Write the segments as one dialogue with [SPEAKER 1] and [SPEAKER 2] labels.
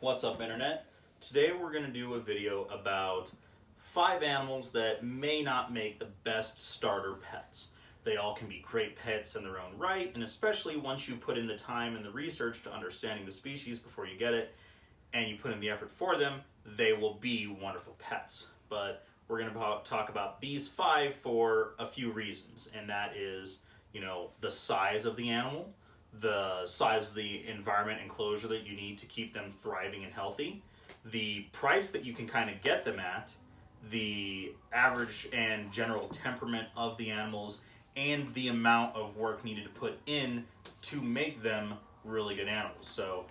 [SPEAKER 1] What's up, Internet? Today we're going to do a video about 5 animals that may not make the best starter pets. They all can be great pets in their own right, and especially once you put in the time and the research to understanding the species before you get it, and you put in the effort for them, they will be wonderful pets. But we're going to talk about these 5 for a few reasons, and that is, the size of the animal, the size of the environment enclosure that you need to keep them thriving and healthy, the price that you can kind of get them at, the average and general temperament of the animals, and the amount of work needed to put in to make them really good animals. So,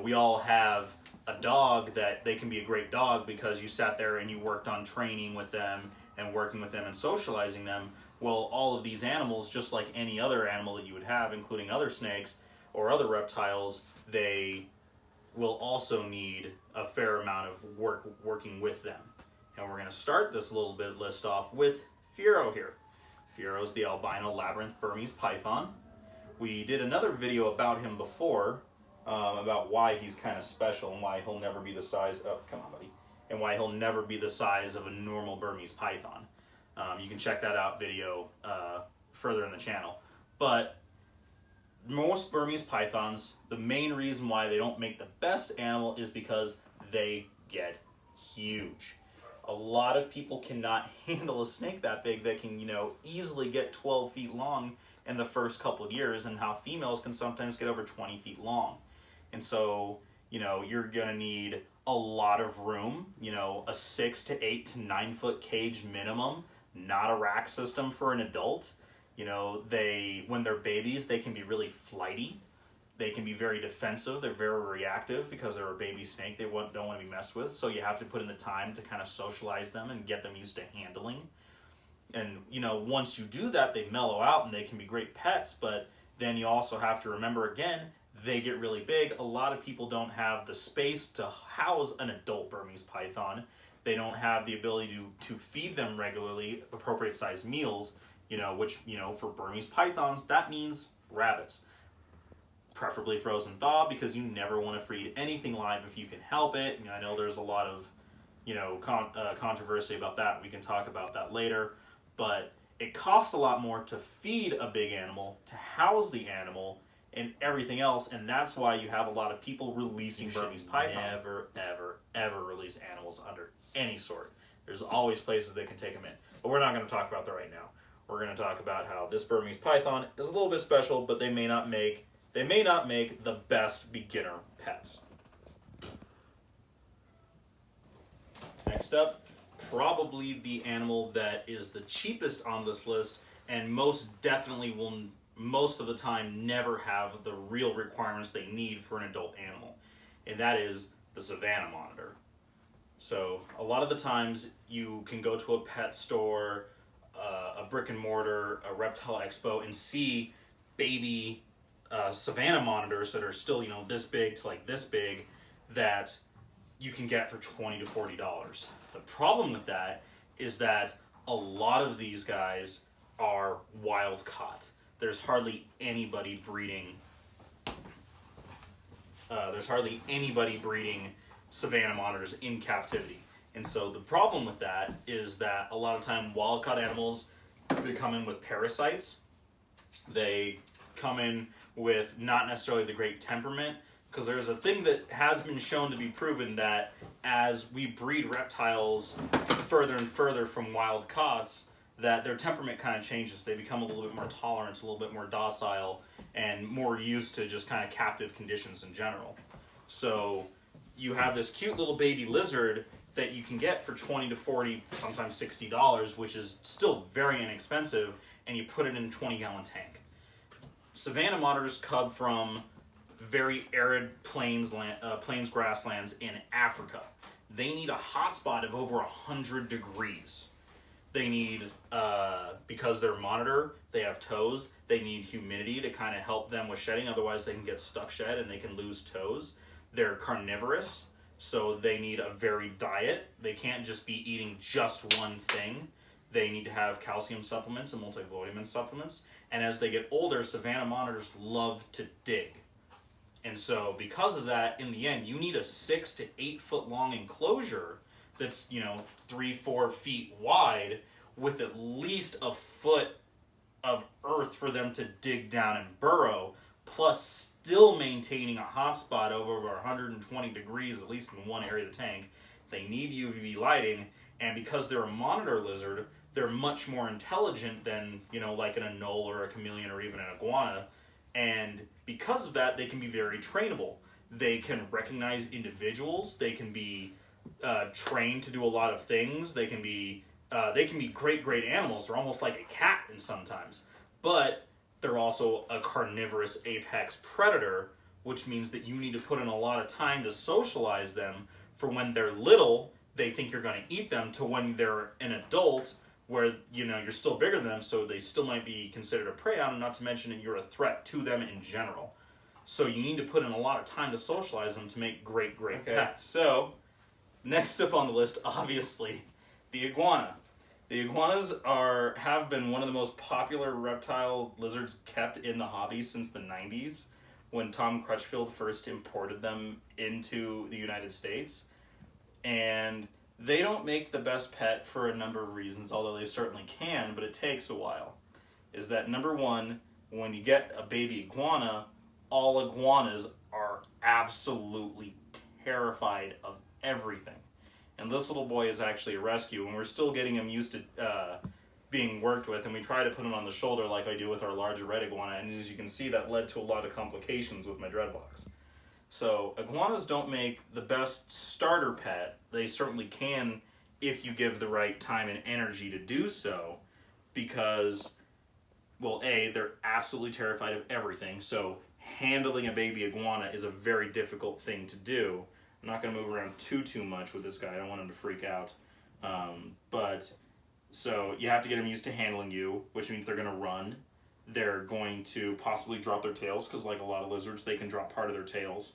[SPEAKER 1] we all have a dog that they can be a great dog because you sat there and you worked on training with them and working with them and socializing them. Well, all of these animals, just like any other animal that you would have, including other snakes or other reptiles, they will also need a fair amount of work working with them. And we're going to start this little bit list off with Fiero here. Fiero is the albino labyrinth Burmese python. We did another video about him before, about why he's kind of special and why he'll never be the size, and why he'll never be the size of a normal Burmese python. You can check that out video further in the channel. But most Burmese pythons, the main reason why they don't make the best animal is because they get huge. A lot of people cannot handle a snake that big that can, easily get 12 feet long in the first couple of years, and how females can sometimes get over 20 feet long. And so, you're going to need a lot of room, a 6 to 8 to 9 foot cage minimum, not a rack system for an adult. When they're babies, they can be really flighty. They can be very defensive. They're very reactive because they're a baby snake. They don't want to be messed with. So you have to put in the time to kind of socialize them and get them used to handling. And, once you do that, they mellow out and they can be great pets. But then you also have to remember, again, they get really big. A lot of people don't have the space to house an adult Burmese python. They don't have the ability to feed them regularly appropriate sized meals, which, for Burmese pythons, that means rabbits. Preferably frozen thaw, because you never want to feed anything live if you can help it. I know there's a lot of, controversy about that. We can talk about that later. But it costs a lot more to feed a big animal, to house the animal, and everything else, and that's why you have a lot of people releasing Burmese pythons. Never, ever, ever release animals under any sort. There's always places they can take them in. But we're not going to talk about that right now. We're going to talk about how this Burmese python is a little bit special, but they may not make the best beginner pets. Next up, probably the animal that is the cheapest on this list, and most definitely will most of the time never have the real requirements they need for an adult animal, and that is the Savannah Monitor. So a lot of the times you can go to a pet store, a brick and mortar, a reptile expo, and see baby Savannah monitors that are still this big to like this big that you can get for $20 to $40. The problem with that is that a lot of these guys are wild caught. There's hardly anybody breeding Savannah monitors in captivity. And so the problem with that is that a lot of time wild caught animals, they come in with parasites. They come in with not necessarily the great temperament, because there's a thing that has been shown to be proven that as we breed reptiles further and further from wild caughts, that their temperament kind of changes. They become a little bit more tolerant, a little bit more docile, and more used to just kind of captive conditions in general. So you have this cute little baby lizard that you can get for $20 to $40, sometimes $60, which is still very inexpensive, and you put it in a 20-gallon tank. Savannah monitors come from very arid plains grasslands in Africa. They need a hotspot of over 100 degrees. They need, because they're monitor, they have toes, they need humidity to kind of help them with shedding, otherwise they can get stuck shed and they can lose toes. They're carnivorous, so they need a varied diet. They can't just be eating just one thing. They need to have calcium supplements and multivitamin supplements. And as they get older, Savannah monitors love to dig. And so because of that, in the end, you need a 6 to 8 foot long enclosure that's, 3-4 feet wide with at least a foot of earth for them to dig down and burrow, plus still maintaining a hot spot over 120 degrees, at least in one area of the tank. They need UVB lighting, and because they're a monitor lizard, they're much more intelligent than, like an anole or a chameleon or even an iguana. And because of that, they can be very trainable. They can recognize individuals. They can be trained to do a lot of things. They can be great animals. They're almost like a cat in sometimes. But they're also a carnivorous apex predator, which means that you need to put in a lot of time to socialize them. For when they're little, they think you're going to eat them, to when they're an adult, where you're still bigger than them, so they still might be considered a prey on them, not to mention that you're a threat to them in general. So you need to put in a lot of time to socialize them to make great pets. So next up on the list, obviously, the iguana. The iguanas have been one of the most popular reptile lizards kept in the hobby since the 90s, when Tom Crutchfield first imported them into the United States. And they don't make the best pet for a number of reasons, although they certainly can, but it takes a while. Is that, number one, when you get a baby iguana, all iguanas are absolutely terrified of everything. And this little boy is actually a rescue, and we're still getting him used to being worked with, and we try to put him on the shoulder like I do with our larger red iguana, and as you can see, that led to a lot of complications with my dreadlocks. So iguanas don't make the best starter pet. They certainly can if you give the right time and energy to do so, because, well, A, they're absolutely terrified of everything, so handling a baby iguana is a very difficult thing to do. I'm not going to move around too much with this guy. I don't want him to freak out. So you have to get them used to handling you, which means they're going to run. They're going to possibly drop their tails, because like a lot of lizards, they can drop part of their tails.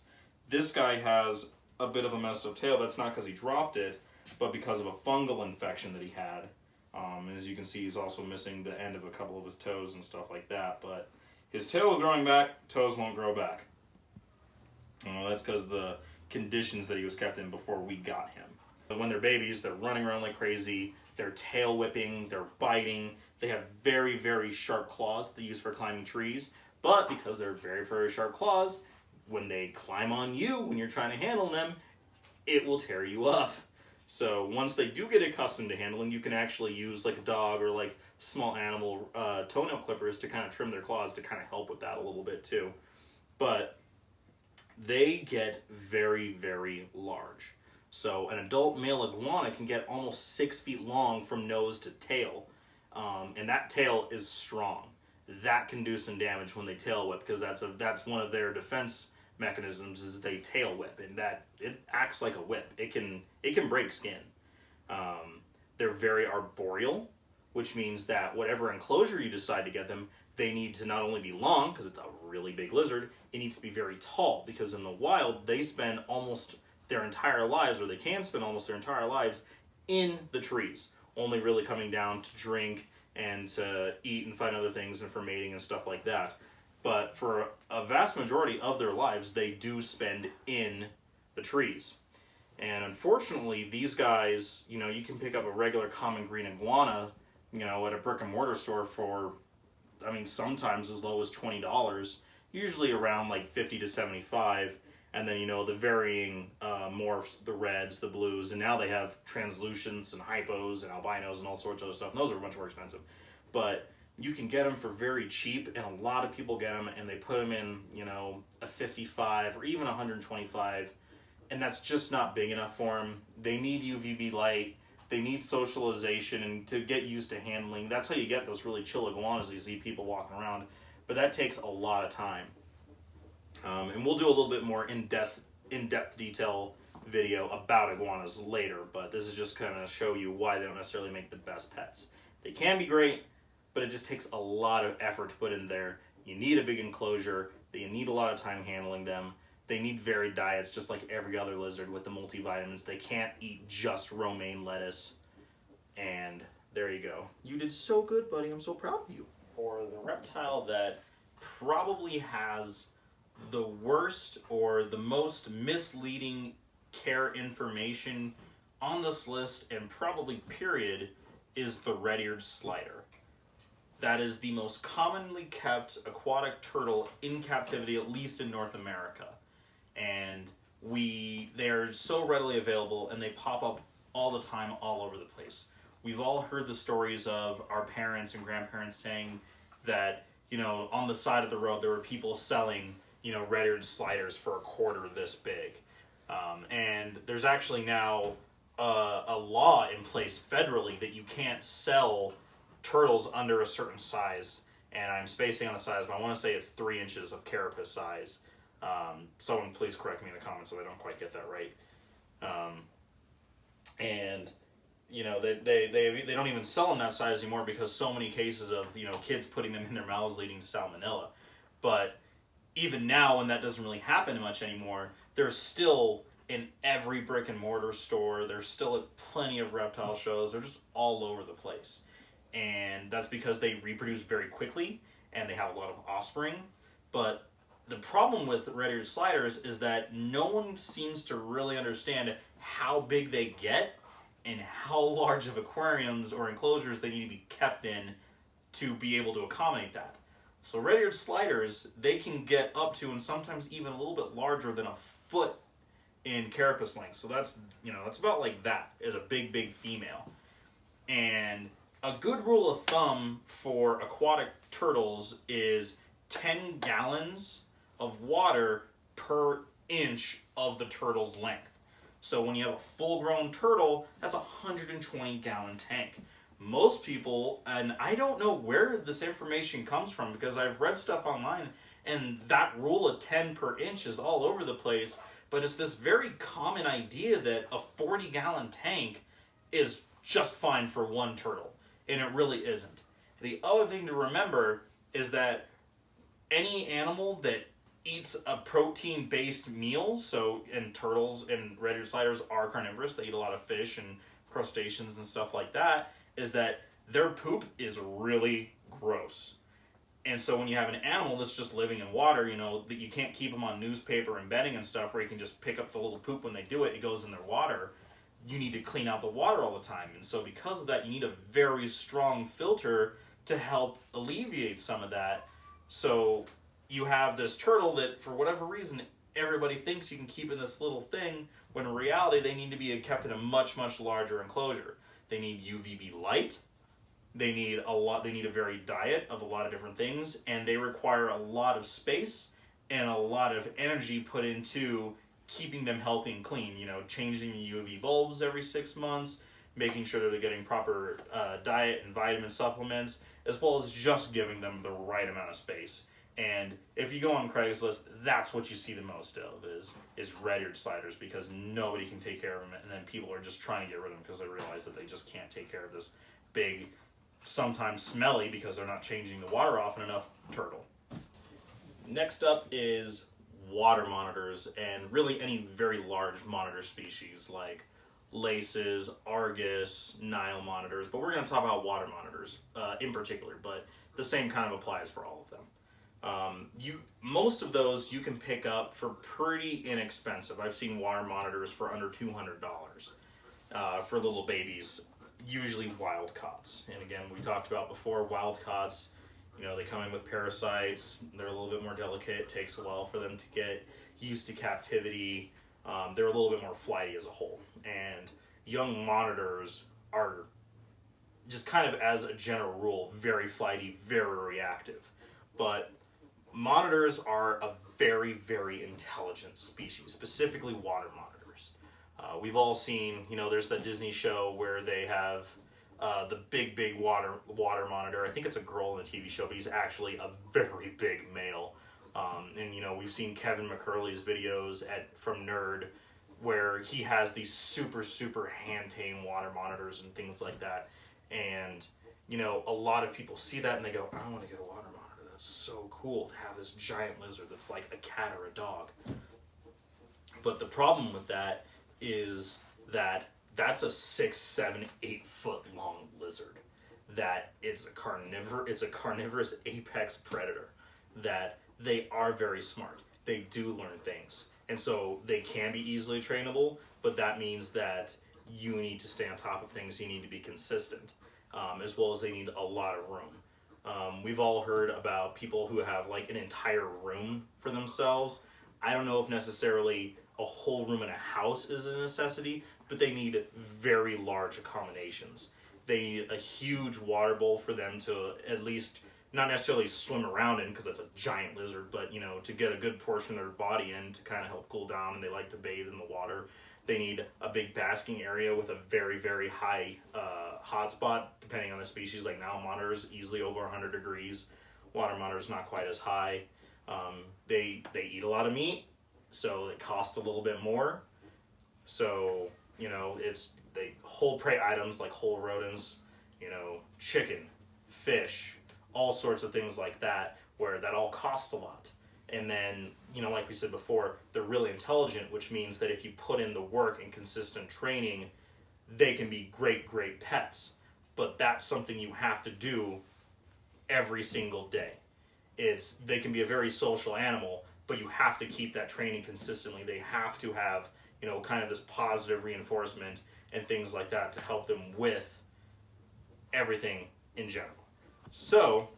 [SPEAKER 1] This guy has a bit of a messed up tail. That's not because he dropped it, but because of a fungal infection that he had. And as you can see, he's also missing the end of a couple of his toes and stuff like that. But his tail is growing back, toes won't grow back. That's because of the conditions that he was kept in before we got him. But when they're babies, they're running around like crazy. They're tail whipping, they're biting. They have very, very sharp claws that they use for climbing trees. But because they're very, very sharp claws, when they climb on you, when you're trying to handle them, it will tear you up. So once they do get accustomed to handling, you can actually use like a dog or like small animal toenail clippers to kind of trim their claws to kind of help with that a little bit too. But they get very, very large. So an adult male iguana can get almost 6 feet long from nose to tail. And that tail is strong. That can do some damage when they tail whip, because that's one of their defense mechanisms, is they tail whip, and that it acts like a whip. It can break skin. They're very arboreal, which means that whatever enclosure you decide to get them, they need to not only be long, because it's a really big lizard, it needs to be very tall, because in the wild they spend almost their entire lives, or they can spend almost their entire lives in the trees, only really coming down to drink and to eat and find other things, and for mating and stuff like that. But for a vast majority of their lives, they do spend in the trees. And unfortunately, these guys, you can pick up a regular common green iguana, at a brick and mortar store for, sometimes as low as $20, usually around like 50 to 75. And then, the varying morphs, the reds, the blues, and now they have translucents and hypos and albinos and all sorts of other stuff. And those are much more expensive. But you can get them for very cheap, and a lot of people get them, and they put them in, a 55 or even 125, and that's just not big enough for them. They need UVB light. They need socialization and to get used to handling. That's how you get those really chill iguanas you see people walking around. But that takes a lot of time. And we'll do a little bit more in-depth detail video about iguanas later, but this is just kind of show you why they don't necessarily make the best pets. They can be great, but it just takes a lot of effort to put in there. You need a big enclosure. You need a lot of time handling them. They need varied diets, just like every other lizard with the multivitamins. They can't eat just romaine lettuce. And there you go. You did so good, buddy. I'm so proud of you. For the reptile that probably has the worst or the most misleading care information on this list, and probably period, is the Redeared Slider. That is the most commonly kept aquatic turtle in captivity, at least in North America. And they're so readily available, and they pop up all the time, all over the place. We've all heard the stories of our parents and grandparents saying that, on the side of the road there were people selling, Redeared Sliders for a quarter this big. And there's actually now a law in place federally that you can't sell turtles under a certain size, and I'm spacing on the size, but I want to say it's 3 inches of carapace size. Someone please correct me in the comments if I don't quite get that right. And they don't even sell them that size anymore because so many cases of kids putting them in their mouths leading to salmonella. But even now, when that doesn't really happen much anymore, there's still in every brick and mortar store. There's still at plenty of reptile shows. They're just all over the place. And that's because they reproduce very quickly and they have a lot of offspring. But the problem with Redeared Sliders is that no one seems to really understand how big they get and how large of aquariums or enclosures they need to be kept in to be able to accommodate that. So Redeared Sliders, they can get up to, and sometimes even a little bit larger than, a foot in carapace length. So that's, that's about like that as a big, big female. And a good rule of thumb for aquatic turtles is 10 gallons of water per inch of the turtle's length. So when you have a full-grown turtle, that's a 120-gallon tank. Most people, and I don't know where this information comes from because I've read stuff online, and that rule of 10 per inch is all over the place, but it's this very common idea that a 40-gallon tank is just fine for one turtle, and it really isn't. The other thing to remember is that any animal that eats a protein-based meal, and turtles and Redeared Sliders are carnivorous, they eat a lot of fish and crustaceans and stuff like that, is that their poop is really gross. And so when you have an animal that's just living in water, that you can't keep them on newspaper and bedding and stuff where you can just pick up the little poop when they do it, it goes in their water. You need to clean out the water all the time. And so because of that, you need a very strong filter to help alleviate some of that. So you have this turtle that, for whatever reason, everybody thinks you can keep in this little thing, when in reality they need to be kept in a much, much larger enclosure. They need UVB light, they need a varied diet of a lot of different things, and they require a lot of space and a lot of energy put into keeping them healthy and clean. Changing the UV bulbs every 6 months, making sure that they're getting proper diet and vitamin supplements, as well as just giving them the right amount of space. And if you go on Craigslist, that's what you see the most of is Redeared Sliders, because nobody can take care of them, and then people are just trying to get rid of them because they realize that they just can't take care of this big, sometimes smelly because they're not changing the water often enough, turtle. Next up is water monitors, and really any very large monitor species like laces, Argus, Nile monitors, but we're going to talk about water monitors in particular, but the same kind of applies for all of them. Most of those you can pick up for pretty inexpensive. I've seen water monitors for under $200 for little babies, usually wild caughts. And again, we talked about before, wild caughts, they come in with parasites, they're a little bit more delicate, it takes a while for them to get used to captivity, they're a little bit more flighty as a whole. And young monitors are, just kind of as a general rule, very flighty, very reactive. But monitors are a very, very intelligent species, specifically water monitors. We've all seen, there's the Disney show where they have the big water monitor. I think it's a girl in the TV show, but he's actually a very big male. And we've seen Kevin McCurley's videos from Nerd, where he has these super hand-tamed water monitors and things like that. And a lot of people see that and they go, I want to get a water monitor. That's so cool to have this giant lizard that's like a cat or a dog. But the problem with that is that that's a 6, 7, 8 foot long lizard. That it's a carnivorous apex predator. That they are very smart. they do learn things. And so they can be easily trainable, but that means that you need to stay on top of things. You need to be consistent, as well as they need a lot of room. We've all heard about people who have like an entire room for themselves. I don't know if necessarily a whole room in a house is a necessity, but they need very large accommodations. They need a huge water bowl for them to at least not necessarily swim around in, because that's a giant lizard, but you know, to get a good portion of their body in to kind of help cool down, and they like to bathe in the water. They need a big basking area with a very, very high hot spot, depending on the species. Like Nile monitor is easily over 100 degrees. Water monitor is not quite as high. They eat a lot of meat, so it costs a little bit more. So, you know, they whole prey items like whole rodents, you know, chicken, fish, all sorts of things like that, where that all costs a lot. And then, you know, like we said before, they're really intelligent, which means that if you put in the work and consistent training, they can be great, great pets. But that's something you have to do every single day. They can be a very social animal, but you have to keep that training consistently. They have to have, you know, kind of this positive reinforcement and things like that to help them with everything in general. So,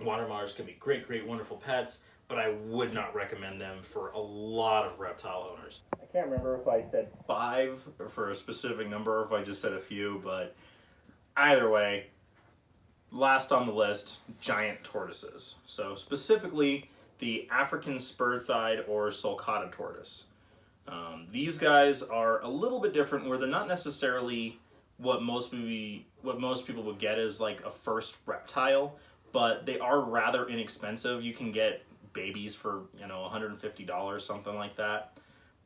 [SPEAKER 1] water monitors can be great, great, wonderful pets, but I would not recommend them for a lot of reptile owners. I can't remember if I said 5 or for a specific number, or if I just said a few, but either way, last on the list, giant tortoises. So specifically, the African spur-thighed or sulcata tortoise. These guys are a little bit different, where they're not necessarily what most people would get as like a first reptile, but they are rather inexpensive. You can get babies for, you know, $150, something like that.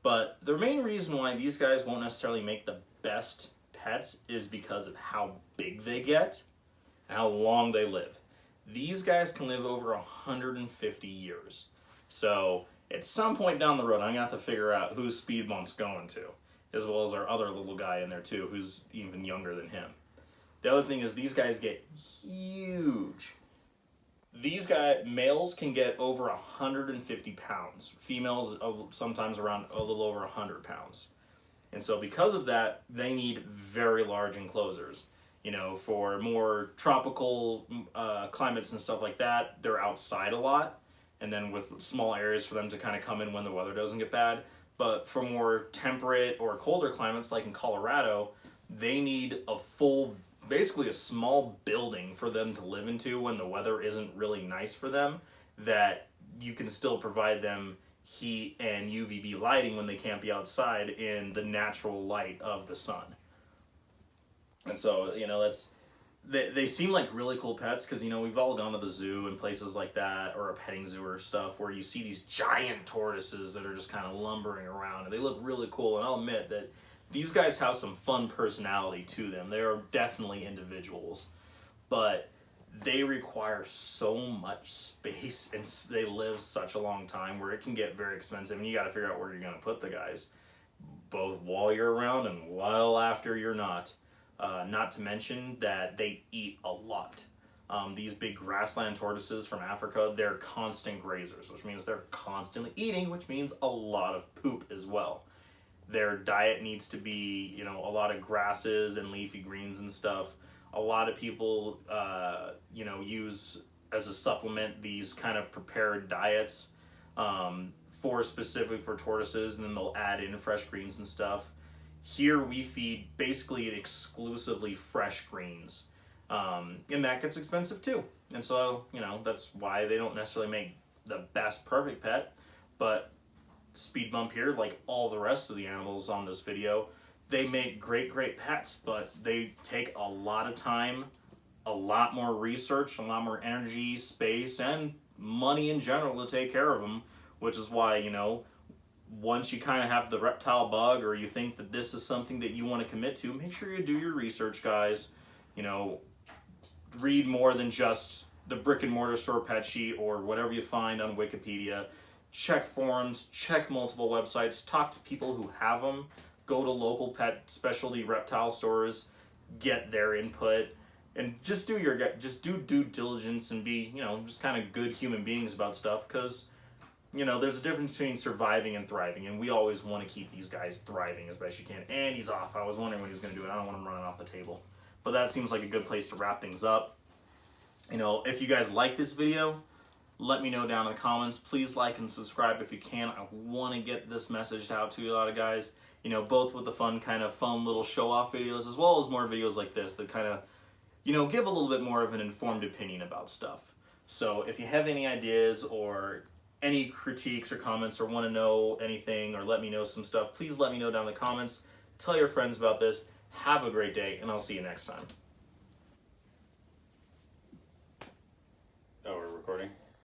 [SPEAKER 1] But the main reason why these guys won't necessarily make the best pets is because of how big they get and how long they live. These guys can live over 150 years. So at some point down the road, I'm gonna have to figure out who Speed Bump's going to, as well as our other little guy in there too, who's even younger than him. The other thing is these guys get huge. Males can get over 150 pounds. Females sometimes around a little over 100 pounds. And so because of that, they need very large enclosures. You know, for more tropical climates and stuff like that, they're outside a lot. And then with small areas for them to kind of come in when the weather doesn't get bad. But for more temperate or colder climates, like in Colorado, they need basically a small building for them to live into when the weather isn't really nice for them, that you can still provide them heat and UVB lighting when they can't be outside in the natural light of the sun. And so, you know, they seem like really cool pets, because, you know, we've all gone to the zoo and places like that, or a petting zoo or stuff, where you see these giant tortoises that are just kind of lumbering around, and they look really cool. And I'll admit that these guys have some fun personality to them. They are definitely individuals, but they require so much space, and they live such a long time where it can get very expensive, and you got to figure out where you're going to put the guys, both while you're around and while after you're not. Not to mention that they eat a lot. These big grassland tortoises from Africa, they're constant grazers, which means they're constantly eating, which means a lot of poop as well. Their diet needs to be, you know, a lot of grasses and leafy greens and stuff. A lot of people, you know, use as a supplement these kind of prepared diets specifically for tortoises, and then they'll add in fresh greens and stuff. Here we feed basically exclusively fresh greens, and that gets expensive too. And so, you know, that's why they don't necessarily make the best perfect pet. But Speed Bump here, like all the rest of the animals on this video, they make great, great pets, but they take a lot of time, a lot more research, a lot more energy, space, and money in general to take care of them, which is why, you know, once you kind of have the reptile bug, or you think that this is something that you want to commit to, make sure you do your research, guys. You know, read more than just the brick and mortar store pet sheet or whatever you find on Wikipedia. Check forums, check multiple websites, talk to people who have them, go to local pet specialty reptile stores, get their input, and just do due diligence and be, you know, just kind of good human beings about stuff, because you know, there's a difference between surviving and thriving, and we always want to keep these guys thriving as best you can. And he's off. I was wondering when he's going to do it. I don't want him running off the table. But that seems like a good place to wrap things up. You know, if you guys like this video, let me know down in the comments. Please like and subscribe if you can. I want to get this message out to a lot of guys, you know, both with the fun little show-off videos, as well as more videos like this that kind of, you know, give a little bit more of an informed opinion about stuff. So if you have any ideas or any critiques or comments or want to know anything or let me know some stuff, please let me know down in the comments. Tell your friends about this. Have a great day, and I'll see you next time.